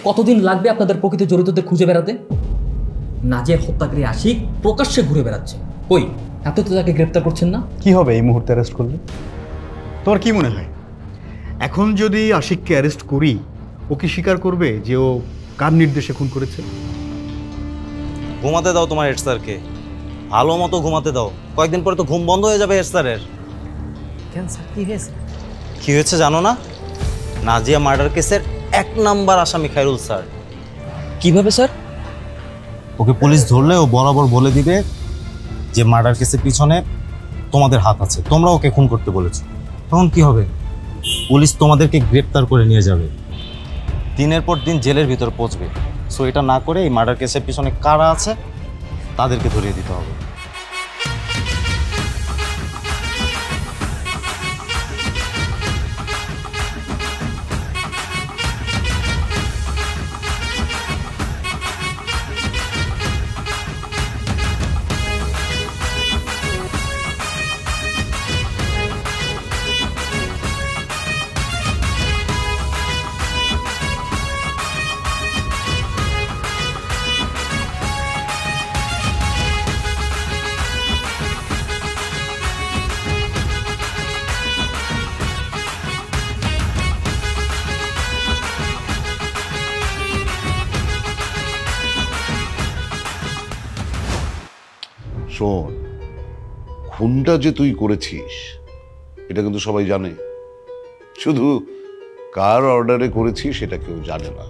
কতদিন লাগবে আপনাদের প্রকৃত জড়িতদের খুঁজে বেড়াতে? নাজিয়ার হত্যাকারী আশিক প্রকাশ্যে ঘুরে বেড়াচ্ছে, কই এত তো তাকে গ্রেপ্তার করছেন না? কি হবে এই মুহূর্তে অ্যারেস্ট করলে? তোমার কি মনে হয় এখন যদি আশিককে অ্যারেস্ট করি ও কি স্বীকার করবে যে ও কার নির্দেশে খুন করেছে? ঘুমাতে দাও তোমার হেড স্যারকে, ভালো মতো ঘুমাতে দাও, কয়েকদিন পরে তো ঘুম বন্ধ হয়ে যাবে হেড স্যারের। কেন স্যার, কি হয়েছে? কি হয়েছে জানো না? নাজিয়া মার্ডার কেসের 1 নাম্বার আসামি খায়রুল স্যার। কিভাবে স্যার? ওকে পুলিশ ধরলে ও বরাবর বলে দিবে যে মার্ডার কেসের পিছনে তোমাদের হাত আছে, তোমরা ওকে খুন করতে বলেছো। তখন কি হবে? পুলিশ তোমাদেরকে গ্রেপ্তার করে নিয়ে যাবে, দিনের পর দিন জেলের ভিতর পৌঁছবে। সো এটা না করে এই মার্ডার কেসের পিছনে কারা আছে তাদেরকে ধরিয়ে দিতে হবে। শোন, খুনটা যে তুই করেছিস এটা কিন্তু সবাই জানে, শুধু কার অর্ডারে করেছিস সেটা কেউ জানে না।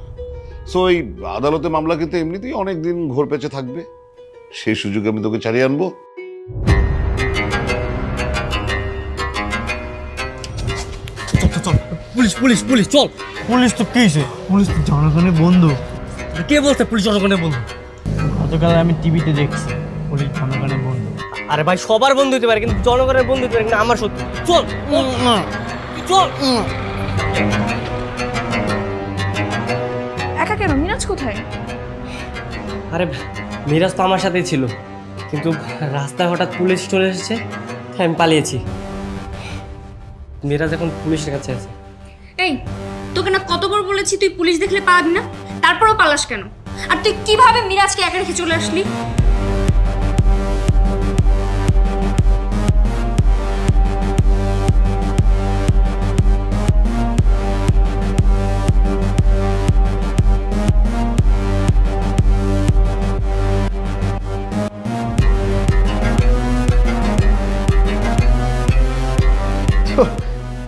সো এই আদালতে মামলা কিন্তু এমনিতেই অনেকদিন ঘোর পেঁচে থাকবে, সেই সুযোগে আমি তোকে ছাড়িয়ে আনবো। পুলিশ পুলিশ পুলিশ চল। পুলিশ তো কিসে? পুলিশ তো জনগণের বন্ধু। কে বলছে পুলিশ জনগণের বন্ধু? গতকাল আমি টিভিতে দেখছি পুলিশ জনগণের বন্ধু। আরে ভাই সবার বন্ধু হতে পারে কিন্তু জনগণের বন্ধু হতে পারে কিন্তু আমার সত্যি। চল চল। একা কেন? মিরাজ কোথায়? আরে মিরাজ তো আমার সাথেই ছিল, কিন্তু রাস্তায় হঠাৎ পুলিশ চলে এসেছে, তাই আমি পালিয়েছি। মিরাজ এখন পুলিশের কাছে আছে। এই তোকে না কতবার বলেছি তুই পুলিশ দেখলে পালাবি না, তারপরও পালাস কেন? আর তুই কিভাবে মিরাজকে একা রেখে চলে আসলি?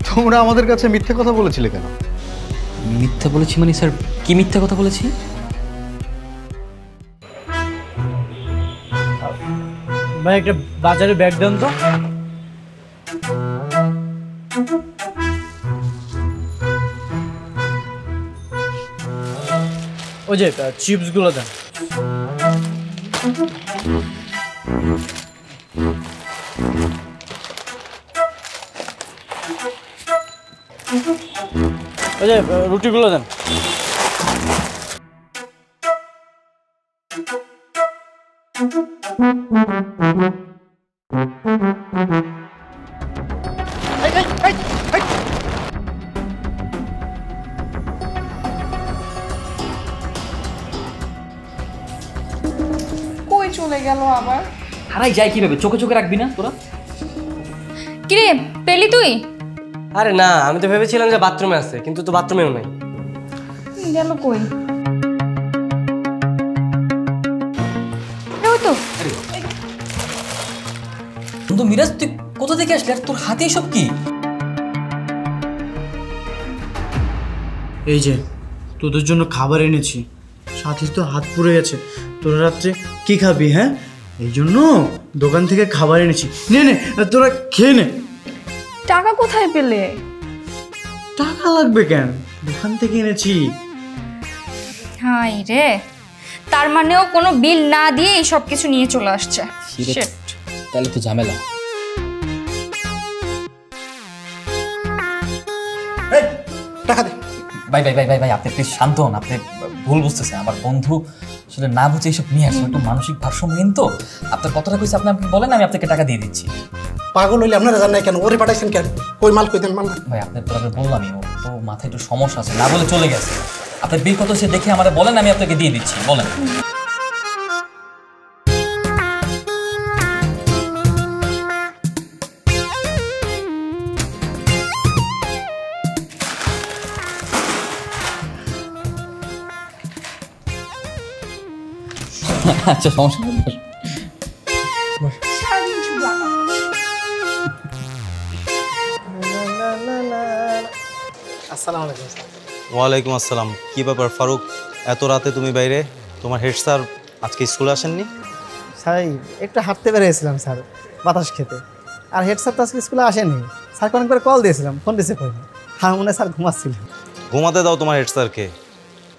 তোমরা আমাদের কাছে মিথ্যে কথা বলেছিলে কেন? মিথ্যা বলেছি মানে স্যার, কি মিথ্যা কথা বলেছি? ভাই একটা বাজারে ব্যাগ দেন তো। ওই যে চিপস গুলো দেন। ওই যে রুটিগুলো দেন। কই চলে গেল আবার? হারাই যায় কিভাবে? চোখে চোখে রাখবি না তোরা? কিরে পেলি তুই? আরে না, আমি তো ভেবেছিলাম যে বাথরুমে আছে, কিন্তু তো বাথরুমেও নাই। গেল কই? ওই তো। বন্ধু মিরাজ, তুই কোথা থেকে আসলি আর তোর হাতে এসব কি? এই যে তোদের জন্য খাবার এনেছি, সাথে তো হাত পুড়ে গেছে। তোরা রাত্রে কি খাবি? হ্যাঁ, এই জন্য দোকান থেকে খাবার এনেছি, নে নে তোরা খেয়ে নে। টাকা কোথায় পেলে? টাকা লাগবে কেন, দোকান থেকে এনেছি। হাই রে, তার মানেও কোনো বিল না দিয়ে এই সব কিছু নিয়ে চলে আসছে। তাহলে তো ঝামেলা। টাকা দে। ভাই ভাই ভাই ভাই ভাই আপনি প্লিজ শান্ত হন, আপনি ভুল বুঝতেছেন। আমার বন্ধু আসলে না বুঝে এইসব নিয়ে আসছে, একটু মানসিক ভারসাম্যহীন তো। আপনার কতটা কইছে আপনি আমাকে বলেন, আমি আপনাকে টাকা দিয়ে দিচ্ছি। পাগল হইলে আপনারা জানেন কেন? ওরে পাঠাইছেন কেন? কই মাল কই দেন মাল? ভাই আপনার তো বললামই, ও তো মাথায় একটু সমস্যা আছে, না বলে চলে গেছে। আপনার বিল কত সে দেখে আমারে বলেন, আমি আপনাকে দিয়ে দিচ্ছি, বলেন। আচ্ছা সমস্যা নেই। সারাদিন শুধু আঁকা। আসসালামু আলাইকুম স্যার। ওয়ালাইকুম আসসালাম। কি ব্যাপার ফারুক, এত রাতে তুমি বাইরে? তোমার হেড স্যার আজকে স্কুলে আসেননি? স্যার একটু হাঁটতে বেরিয়েছিলাম স্যার, বাতাস খেতে। আর হেড স্যার তো আজকে স্কুলে আসেনি। স্যারকে অনেকবার কল দিয়েছিলাম, ফোন রিসিভ করিনি। হ্যাঁ মনে হয় স্যার ঘুমাচ্ছিল। ঘুমাতে দাও তোমার হেড স্যারকে,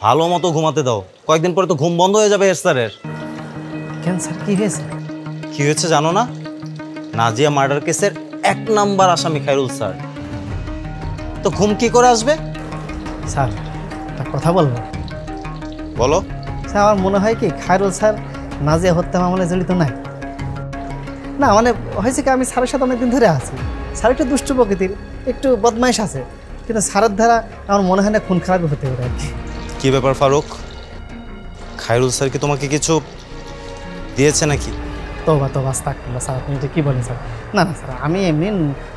ভালো মতো ঘুমাতে দাও। কয়েকদিন পরে তো ঘুম বন্ধ হয়ে যাবে হেড স্যারের। কেন স্যার কী হয়েছে? কি হয়েছে জানো না? নাজিয়া মার্ডার কেসের 1 নাম্বার আসামি খায়রুল স্যার। তো ঘুম কি করে আসবে? স্যার একটা কথা বলবো? বলো। স্যার আমার মনে হয় কি খায়রুল স্যার নাজিয়া হত্যা মামলায় জড়িত নাই। না মানে হয়েছে কি, আমি স্যারের সাথে অনেকদিন ধরে আছি। স্যার একটু দুষ্ট প্রকৃতির, একটু বদমাইশ আছে, কিন্তু স্যারের দ্বারা আমার মনে হয় না খুন খারাপই হতে পারে আর কি। কি ব্যাপার ফারুক, খায়রুল স্যার কি তোমাকে কিছু দিয়েছে নাকি? তোবা আস্তাগফিরুল্লাহ স্যার, আপনি এটা কী বলেন স্যার? না না স্যার, আমি এমনি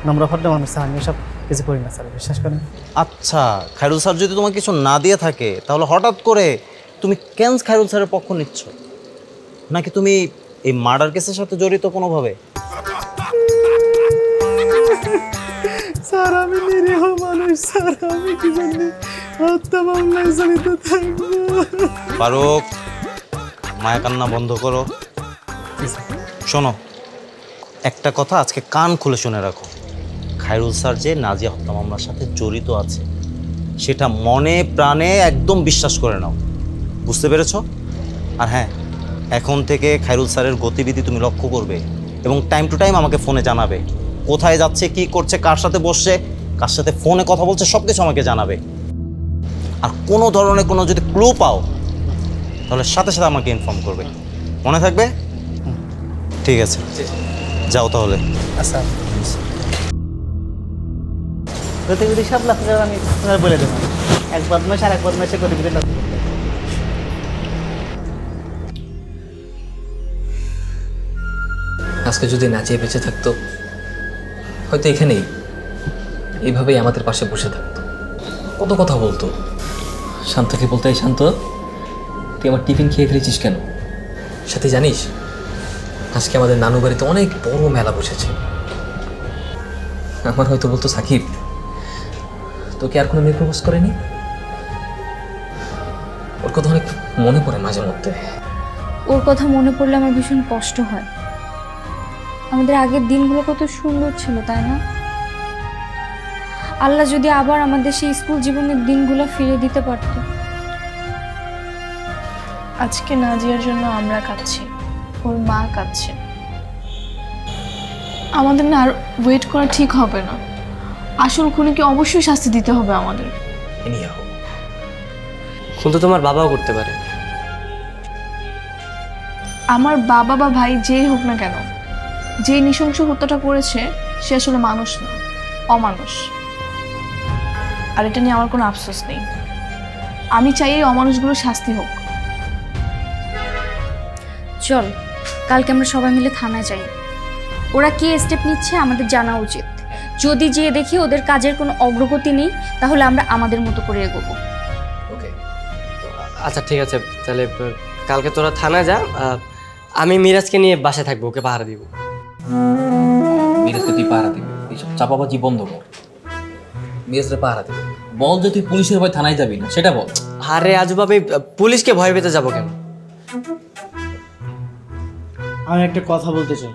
নম্র ভদ্র মানুষ স্যার, আমি এসব কিছু করি না স্যার, বিশ্বাস করেন। আচ্ছা, খায়রুল স্যার যদি তোমাকে কিছু না দিয়ে থাকে তাহলে হঠাৎ করে তুমি কেন খায়রুল স্যারের পক্ষ নিচ্ছ? নাকি তুমি এই মার্ডার কেসের সাথে জড়িত কোনোভাবে? স্যার আমি নিরীহ মানুষ স্যার, আমি কি জানি হত্যা মামলায় জড়িত থাকবো? ফারুক, মায়া কান্না বন্ধ করো। শোনো, একটা কথা আজকে কান খুলে শুনে রাখো। খায়রুল স্যার যে নাজিয়া হত্যা মামলার সাথে জড়িত আছে সেটা মনে প্রাণে একদম বিশ্বাস করে নাও, বুঝতে পেরেছো? আর হ্যাঁ, এখন থেকে খায়রুল স্যারের গতিবিধি তুমি লক্ষ্য করবে এবং টাইম টু টাইম আমাকে ফোনে জানাবে। কোথায় যাচ্ছে, কি করছে, কার সাথে বসছে, কার সাথে ফোনে কথা বলছে, সব কিছু আমাকে জানাবে। আর কোনো ধরনের কোনো যদি ক্লু পাও তাহলে সাথে সাথে আমাকে ইনফর্ম করবে, মনে থাকবে? ঠিক আছে, যাও তাহলে। আচ্ছা গতিবিধি সব লক্ষ্য করে আমি আপনার বলে দেবো। এক বদমাইশ আর এক বদমাইশের গতিবিধি লক্ষ্য করতে। আজকে যদি নাচিয়ে বেঁচে থাকতো হয়তো এখানেই এইভাবেই আমাদের পাশে বসে থাকতো, কত কথা বলতো। শান্তকে বলতে, এই শান্ত তুই আমার টিফিন খেয়ে ফেলেছিস কেন? সাথে জানিস আজকে আমাদের নানু বাড়িতে অনেক বড় মেলা বসেছে। আমার হয়তো বলতো, সাকিব তোকে আর কোনো মেয়ে প্রপোজ করেনি? ওর কথা অনেক মনে পড়ে মাঝে মধ্যে। ওর কথা মনে পড়লে আমার ভীষণ কষ্ট হয়। আমাদের আগের দিনগুলো কত সুন্দর ছিল, তাই না? আল্লাহ যদি আবার আমাদের সেই স্কুল জীবনের দিনগুলো ফিরে দিতে পারতো। আজকে নাজিয়ার জন্য আমরা কাঁদছি, ওর মা কাঁদছে। আমাদের না আর ওয়েট করা ঠিক হবে না। আসল খুনিকে অবশ্যই শাস্তি দিতে হবে আমাদের। কিন্তু তোমার বাবাও করতে পারে। আমার বাবা বা ভাই যেই হোক না কেন, যে নৃশংস হত্যাটা করেছে সে আসলে মানুষ না, অমানুষ। আর এটা নিয়ে আমার কোনো আফসোস নেই। আমি চাই এই অমানুষগুলোর শাস্তি হোক। চল কালকে আমরা সবাই মিলে থানায় যাই। ওরা কি স্টেপ নিচ্ছে আমাদের জানা উচিত। যদি যেয়ে দেখি ওদের কাজের কোনো অগ্রগতি নেই তাহলে আমরা আমাদের মতো করে এগোবো। আচ্ছা ঠিক আছে, তাহলে কালকে তোরা থানায় যা, আমি মিরাজকে নিয়ে বাসায় থাকবো, ওকে পাহারা দিব। মিরাজকে তুই পাহারা দিবি? এইসব চাপাবাজি বন্ধ কর। মিরাজকে পাহারা দিবি বল যে তুই পুলিশের ভয় থানায় যাবি না, সেটা বল। আরে আজব, আমি পুলিশকে ভয় পেতে যাবো কেন? আমি একটা কথা বলতে চাই।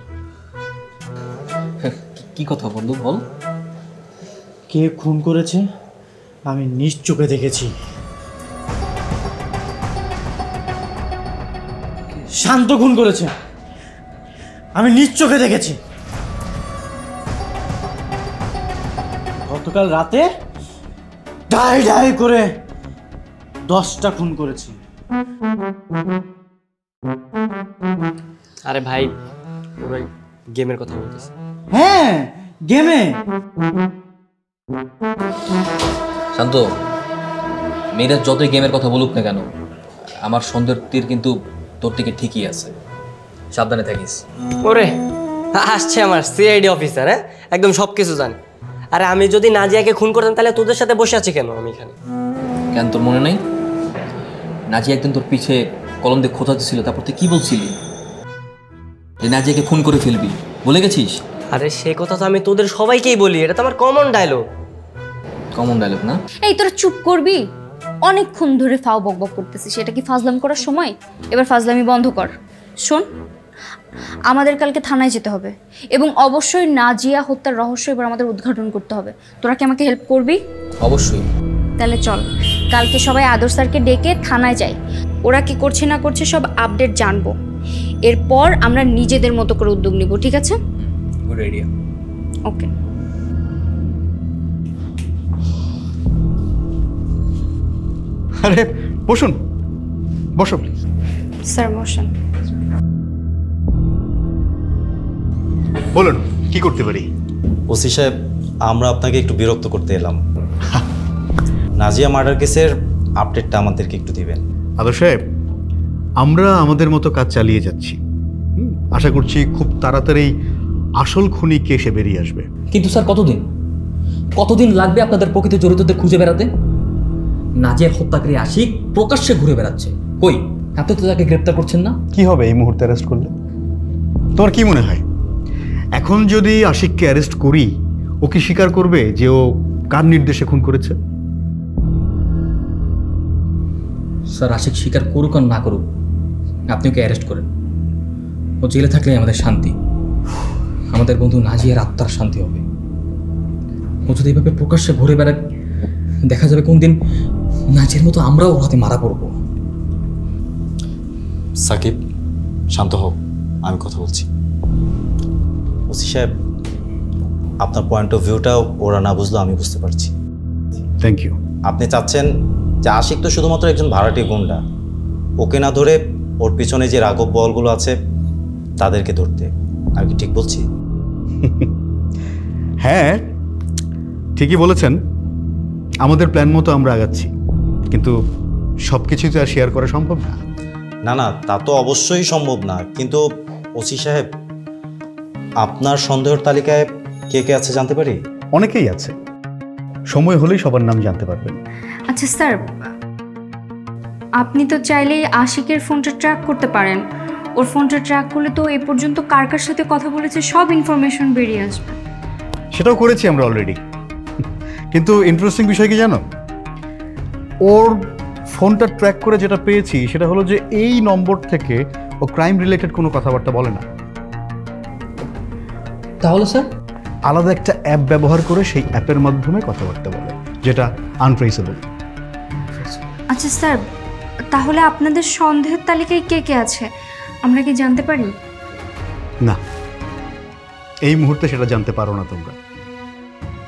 কি কথা বন্ধু বল। কে খুন করেছে আমি নিজ চোখে দেখেছি। শান্ত খুন করেছে, আমি নিজ চোখে দেখেছি। গতকাল রাতে ডাই ডাই করে 10টা খুন করেছে। আরে ভাই, ওরা গেমের কথা বলতেছে। হ্যাঁ গেমে। শান্ত, মিরাজ যতই গেমের কথা বলুক না কেন, আমার সন্দেহের তীর কিন্তু তোর দিকে ঠিকই আছে, সাবধানে থাকিস। ওরে আসছে আমার সিআইডি অফিসার, হ্যাঁ একদম সব কিছু জানে। আরে আমি যদি নাজিয়াকে খুন করতাম তাহলে তোদের সাথে বসে আছি কেন আমি এখানে? কেন তোর মনে নেই নাজিয়া একদিন তোর পিছে কলম দিয়ে খোঁচা দিছিল, তারপর তুই কি বলছিলি যে নাজিয়াকে খুন করে ফেলবি, ভুলে গেছিস? আরে সে কথা তো আমি তোদের সবাইকেই বলি, এটা তো আমার কমন ডায়লগ। কমন ডায়লগ না? এই তোরা চুপ করবি? অনেকক্ষণ ধরে ফাও বকবক করতেছিস, এটা কি ফাজলাম করার সময়? এবার ফাজলামি বন্ধ কর। শোন, আমাদের কালকে থানায় যেতে হবে এবং অবশ্যই নাজিয়া হত্যার রহস্য এবার আমাদের উদ্ঘাটন করতে হবে। তোরা কি আমাকে হেল্প করবি? অবশ্যই। তাহলে চল, কালকে সবাই আদর স্যারকে ডেকে থানায় যাই, ওরা কি করছে না করছে সব আপডেট জানবো। এরপর আমরা নিজেদের মতো করে উদ্যোগ নিব, ঠিক আছে? Good idea. ওকে। আরে বসুন, বসো প্লিজ। Sir motion. বলুন কি করতে পারি? ওসি সাহেব, আমরা আপনাকে একটু বিরক্ত করতে এলাম। নাজিয়া মার্ডার কেসের আপডেটটা আমাদেরকে একটু দিবেন। আদর সাহেব, আমরা আমাদের মতো কাজ চালিয়ে যাচ্ছি। আশা করছি খুব তাড়াতাড়ি আসল খুনি কে সে বেরিয়ে আসবে। কিন্তু স্যার কতদিন লাগবে আপনাদের প্রকৃত জড়িতদের খুঁজে বেড়াতে? নাজিয়া হত্যাকারী আশিক প্রকাশ্যে ঘুরে বেড়াচ্ছে, কই আপনি তো তাকে গ্রেপ্তার করছেন না? কি হবে এই মুহূর্তে অ্যারেস্ট করলে? তোমার কি মনে হয় এখন যদি আশিককে অ্যারেস্ট করি ও কি স্বীকার করবে যে ও কার নির্দেশে খুন করেছে? স্যার আশিক স্বীকার করুক আর না করুক, আপনি ওকে অ্যারেস্ট করেন। ও জেলে থাকলে আমাদের শান্তি, আমাদের বন্ধু নাজিয়ার আত্মার শান্তি হবে। ও যদি এভাবে প্রকাশ্যে ঘুরে বেড়ায়, দেখা যাবে কোন দিন নাজিয়ার মতো আমরাও ওর হাতে মারা পড়ব। সাকিব, শান্ত হোক, আমি কথা বলছি। ওসি সাহেব, আপনার পয়েন্ট অফ ভিউটাও ওরা না বুঝলো আমি বুঝতে পারছি। Thank you. আপনি চাচ্ছেন যে আশিক তো শুধুমাত্র একজন ভাড়াটি গুন্ডা, ওকে না ধরে ওর পিছনে যে রাঘব বলগুলো আছে তাদেরকে ধরতে। আমি কি ঠিক বলছি? হ্যাঁ ঠিকই বলেছেন, আমাদের প্ল্যান মতো আমরা আগাচ্ছি, কিন্তু সব কিছুই তো আর শেয়ার করা সম্ভব না। না না, তা তো অবশ্যই সম্ভব না, কিন্তু ওসি সাহেব আপনার সন্দেহের তালিকায় কে কে আছে জানতে পারি? অনেকেই আছে, সময় হলেই সবার নাম জানতে পারবেন। আচ্ছা স্যার, আপনি তো চাইলেই আশিকের ফোনটা ট্র্যাক করতে পারেন। ওর ফোনটা ট্র্যাক করলে তো এ পর্যন্ত কার কার সাথে কথা বলেছে সব ইনফরমেশন বেরিয়ে আসবে। সেটাও করেছি আমরা অলরেডি, কিন্তু ইন্টারেস্টিং বিষয় কি জানো? ওর ফোনটা ট্র্যাক করে যেটা পেয়েছি সেটা হলো যে এই নম্বর থেকে ও ক্রাইম রিলেটেড কোনো কথাবার্তা বলে না। তাহলে স্যার আলাদা একটা অ্যাপ ব্যবহার করে সেই অ্যাপের মাধ্যমে কথাবার্তা বলে, যেটা আনট্রেসেবল। আচ্ছা স্যার, তাহলে আপনাদের সন্দেহের তালিকায় কে কে আছে আমরা কি জানতে পারি? না, এই মুহূর্তে সেটা জানতে পারো না তোমরা,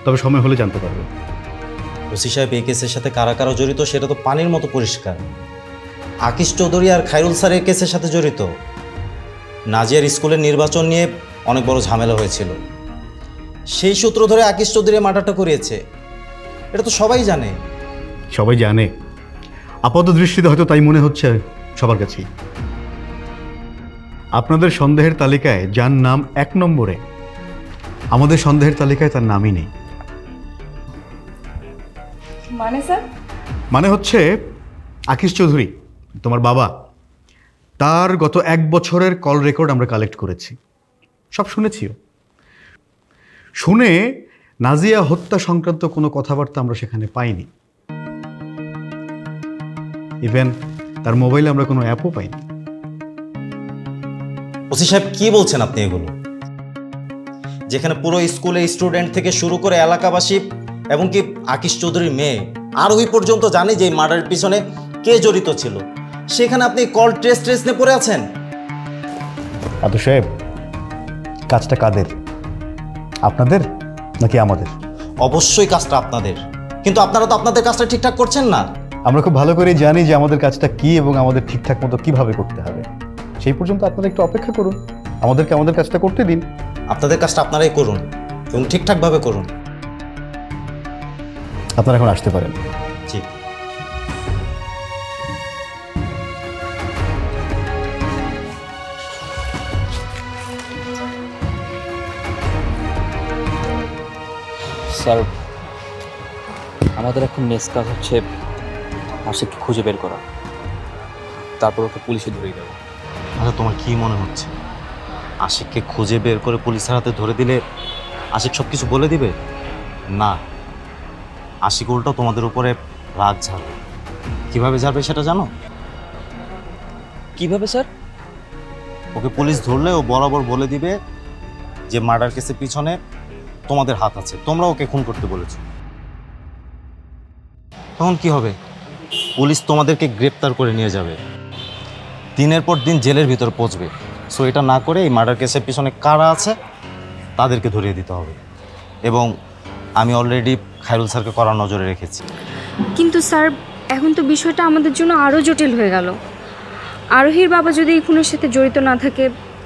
তবে সময় হলে জানতে পারবে। ওসি সাহেব, এই কেসের সাথে কারা কারা জড়িত সেটা তো পানির মতো পরিষ্কার। আকিশ চৌধুরী আর খায়রুল স্যারের কেসের সাথে জড়িত। নাজিয়ার স্কুলের নির্বাচন নিয়ে অনেক বড় ঝামেলা হয়েছিল, সেই সূত্র ধরে আকিশ চৌধুরী মার্ডারটা করিয়েছে, এটা তো সবাই জানে। সবাই জানে, আপাত দৃষ্টিতে হয়তো তাই মনে হচ্ছে সবার কাছেই। আপনাদের সন্দেহের তালিকায় যার নাম 1 নম্বরে, আমাদের সন্দেহের তালিকায় তার নামই নেই। মানে স্যার? মানে হচ্ছে আকিশ চৌধুরী তোমার বাবা, তার গত 1 বছরের কল রেকর্ড আমরা কালেক্ট করেছি, সব শুনেছিও। শুনে নাজিয়া হত্যা সংক্রান্ত কোনো কথাবার্তা আমরা সেখানে পাইনি। ইভেন তার মোবাইলে আমরা কোনো অ্যাপও পাইনি। ওসি সাহেব, কি বলছেন আপনি এগুলো? যেখানে পুরো স্কুলে স্টুডেন্ট থেকে শুরু করে এলাকাবাসী এবং কি আকিশ চৌধুরীর মেয়ে আর ওই পর্যন্ত জানে যে এই মার্ডারের পিছনে কে জড়িত ছিল, সেখানে আপনি কল ট্রেস নিয়ে পড়ে আছেন। আদর সাহেব, কাজটা কাদের, আপনাদের নাকি আমাদের? অবশ্যই কাজটা আপনাদের, কিন্তু আপনারা তো আপনাদের কাজটা ঠিকঠাক করছেন না। আমরা খুব ভালো করে জানি যে আমাদের কাজটা কি এবং আমাদের ঠিকঠাক মতো কিভাবে করতে হবে। সেই পর্যন্ত আপনারা একটু অপেক্ষা করুন, আমাদেরকে আমাদের কাজটা করতে দিন। আপনাদের কাজটা আপনারাই করুন এবং ঠিকঠাকভাবে করুন। আপনারা এখন আসতে পারেন। জি। স্যার, আমাদের এখন নেক্সট কাজ হচ্ছে আশিককে খুঁজে বের করা, তারপর ওকে পুলিশে ধরিয়ে দেবো। আচ্ছা, তোমার কি মনে হচ্ছে আশিককে খুঁজে বের করে পুলিশের হাতে ধরে দিলে আশিক সব কিছু বলে দিবে? না, আশিক উল্টো তোমাদের উপরে রাগ ঝাড়বে। কিভাবে ঝাড়বে সেটা জানো? কিভাবে স্যার? ওকে পুলিশ ধরলে ও বরাবর বলে দিবে যে মার্ডার কেসের পিছনে তোমাদের হাত আছে, তোমরা ওকে খুন করতে বলেছো। তখন কি হবে? পুলিশ তোমাদেরকে গ্রেপ্তার করে নিয়ে যাবে, দিনের পর দিন জেলের ভিতর পৌঁছবে। সো এটা না করে এই মার্ডার কেসের পিছনে কারা আছে তাদেরকে ধরিয়ে দিতে হবে। এবং আমি অলরেডি খায়রুল স্যারকে কড়া নজরে রেখেছি। কিন্তু স্যার, এখন তো বিষয়টা আমাদের জন্য আরও জটিল হয়ে গেল। আরোহীর বাবা যদি এই খুনের সাথে জড়িত না থাকে,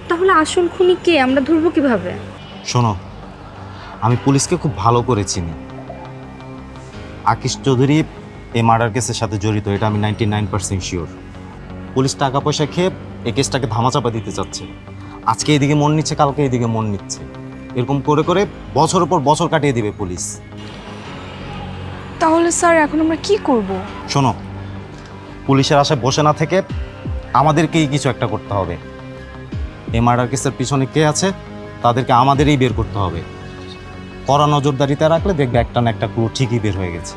তাহলে আসল খুনি কে, আমরা ধরবো কিভাবে? শোনো, আমি পুলিশকে খুব ভালো করে চিনি। আকিশ চৌধুরী এই মার্ডার কেসের সাথে জড়িত, এটা আমি 99% শিওর। পুলিশ টাকা পয়সা খেয়ে এই কেসটাকে ধামাচাপা দিতে চাচ্ছে। আজকে এইদিকে মন নিচ্ছে, কালকে এইদিকে মন নিচ্ছে, এরকম করে করে বছরের পর বছর কাটিয়ে দিবে পুলিশ। তাহলে স্যার এখন আমরা কি করব? শোনো, পুলিশের আশায় বসে না থেকে আমাদেরকেই কিছু একটা করতে হবে। এই মার্ডার কেসের পিছনে কে আছে তাদেরকে আমাদেরই বের করতে হবে। কড়া নজরদারিতে রাখলে দেখবে একটা না একটা ক্লু ঠিকই বের হয়ে গেছে।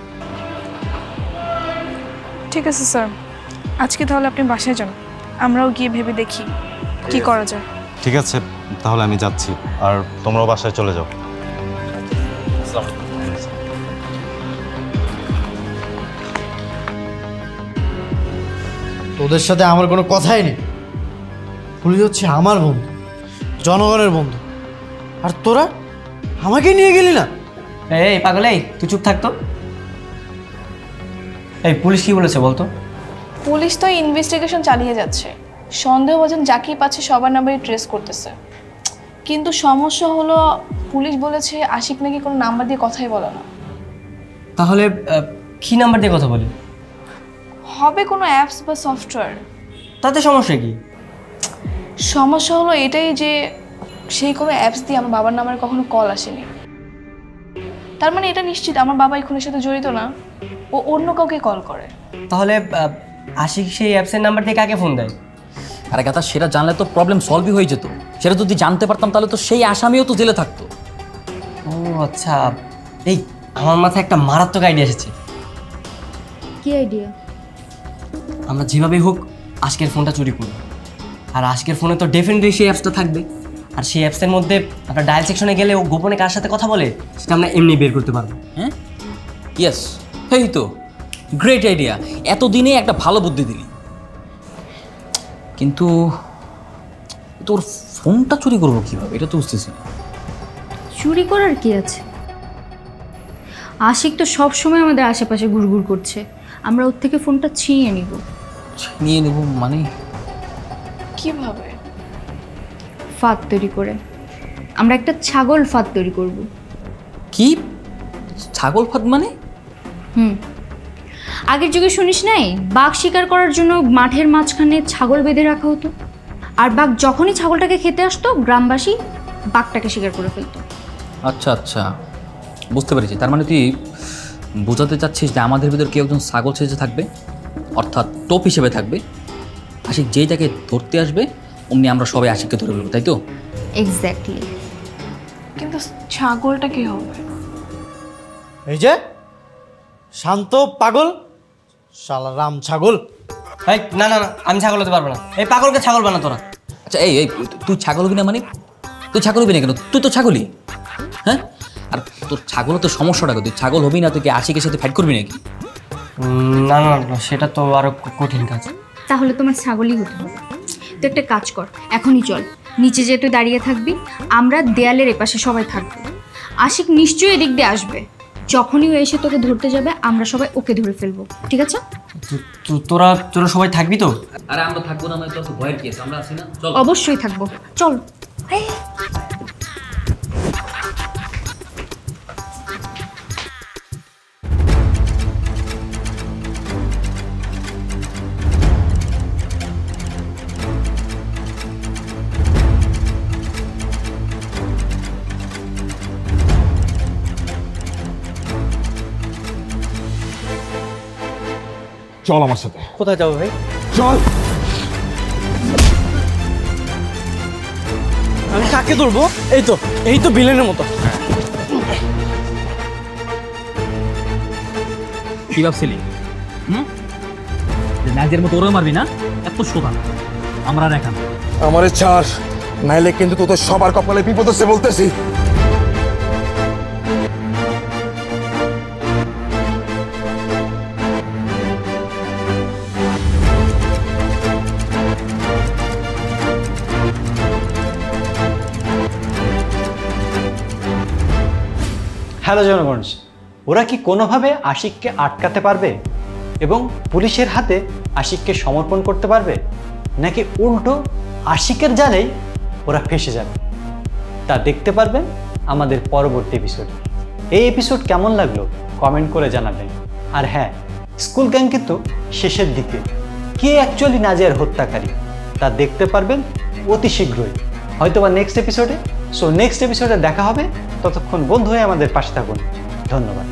ঠিক আছে স্যার, আজকে তাহলে আপনি বাসায় যান, আমরাও গিয়ে ভেবে দেখি কি করা যায়। ঠিক আছে, তাহলে আমি যাচ্ছি, আর তোমরাও বাসায় চলে যাও। তোদের সাথে আমার কোনো কথাই নেই। পুলিশ হচ্ছে আমার বন্ধু, জনগণের বন্ধু, আর তোরা আমাকে নিয়ে গেলি না। এই পাগল, এই তুই চুপ থাকতো। এই পুলিশ কি বলেছে বলতো? পুলিশ তো ইনভেস্টিগেশন চালিয়ে যাচ্ছে, সন্দেহভাজন যাকেই পাচ্ছে সবার নাম্বারই ট্রেস করতেছে। কিন্তু সমস্যা হলো পুলিশ বলেছে আশিক নাকি কোনো নাম্বার দিয়ে কথাই বলে না। তাহলে কি নাম্বার দিয়ে কথা বলি? হবে কোনো অ্যাপস বা সফটওয়্যার। তাতে সমস্যা কি? সমস্যা হলো এটাই যে সেই কোনো অ্যাপস দিয়ে আমার বাবার নাম্বারে কখনো কল আসেনি। তার মানে এটা নিশ্চিত আমার বাবা এই খুনের সাথে জড়িত না, ও অন্য কাউকে কল করে। তাহলে আশিক সেই অ্যাপসের নাম্বার দিয়ে কাকে ফোন দেয়? আরে গাদা, সেটা জানলে তো প্রবলেম সলভই হয়ে যেত। সেটা যদি জানতে পারতাম তাহলে তো সেই আসামিও তো জেলে থাকতো। ও আচ্ছা, এই আমার মাথায় একটা মারাত্মক আইডিয়া এসেছে। কি আইডিয়া? আমরা যেভাবেই হোক আজকের ফোনটা চুরি করব, আর আজকের ফোনে তো ডেফিনেটলি সেই অ্যাপসটা থাকবে। আর সেই অ্যাপসের মধ্যে আমরা ডায়াল সেকশনে গেলে ও গোপনে কার সাথে কথা বলে সেটা আমরা এমনি বের করতে পারবো। হ্যাঁ, ইয়েস, এই তো গ্রেট আইডিয়া। এতদিনে একটা ভালো বুদ্ধি দিলি। কিন্তু তোর ফোনটা চুরি করবো কিভাবে, এটা তো বুঝতেছি না। চুরি করার কি আছে? আশিক তো সব সময় আমাদের আশেপাশে ঘুরঘুর করছে, আমরা ওর থেকে ফোনটা ছিনিয়ে নিব। নিয়ে নেব মানে? কিভাবে? ফাঁদ তৈরি করে। আমরা একটা ছাগল ফাঁদ তৈরি করব। কি ছাগল ফাঁদ মানে? আগের যুগে শুনিস নাই, বাঘ শিকার করার জন্য মাঠের মাঝখানে ছাগল বেঁধে রাখা হতো, আর বাঘ যখনই ছাগলটাকে খেতে আসতো গ্রামবাসী বাঘটাকে শিকার করে ফেলতো। আচ্ছা আচ্ছা, বুঝতে পেরেছি। তার মানে তুই বোঝাতে চাচ্ছিস যে আমাদের ভিতর কেউ একজন ছাগল সেজে থাকবে, অর্থাৎ টোপ হিসেবে থাকবে। আশিক যেই তাকে ধরতে আসবে অমনি আমরা সবাই আশিককে ধরে ফেলবো, তাই তো? এক্স্যাক্টলি। কিন্তু ছাগলটা কি হবে? এই যে শান্ত পাগল, শালা রাম ছাগল। এই না না না, আমি ছাগল হতে পারবো না। এই পাগলকে ছাগল বানা তোরা। আচ্ছা এই এই তুই ছাগল হবি না মানে? তুই ছাগল হবি না কেন? তুই তো ছাগলই। হ্যাঁ, আর তোর ছাগল তো সমস্যাটা, তুই ছাগল হবি না, তুই কি আশিকের সাথে ফাইট করবি নাকি? না না না, সেটা তো আরো কঠিন কাজ। তাহলে তোমার ছাগলই হতে হবে। তো একটা কাজ কর, এখনই চল, নিচে যে তুই দাঁড়িয়ে থাকবি, আমরা দেয়ালের এপাশে সবাই থাকবো। আশিক নিশ্চয়ই এদিক দিয়ে আসবে, যখনই ও এসে তোকে ধরতে যাবে আমরা সবাই ওকে ধরে ফেলবো, ঠিক আছে? তোরা তোরা সবাই থাকবি তো? আরে আমরা থাকবো না মানে তোর ভয়ের কি আছে? আমরা আছি না, চল। অবশ্যই থাকবো, চল। চল আমার সাথে। কোথায় যাবো ভাই? চল। আমি কাকে ধরবো? এই তো ভিলেনের মতো। কি ভাবছিলি নাজের মতো ওরা মারবি না? এত সোজা আমরা দেখান। আমারে ছাড়, নাইলে কিন্তু তোদের সবার কপালে বিপদ আছে বলতেছি। হ্যালো জনগণ, ওরা কি কোনোভাবে আশিককে আটকাতে পারবে এবং পুলিশের হাতে আশিককে সমর্পণ করতে পারবে, নাকি উল্টো আশিকের জালেই ওরা ফেঁসে যাবে? তা দেখতে পারবেন আমাদের পরবর্তী এপিসোডে। এই এপিসোড কেমন লাগলো কমেন্ট করে জানাবেন। আর হ্যাঁ, স্কুল গ্যাং কিন্তু শেষের দিকে। কে অ্যাকচুয়ালি নাজিয়ার হত্যাকারী তা দেখতে পারবেন অতি শীঘ্রই, হয়তোবা নেক্সট এপিসোডে। সো নেক্সট এপিসোডে দেখা হবে, ততক্ষণ বন্ধু হয়ে আমাদের পাশে থাকুন। ধন্যবাদ।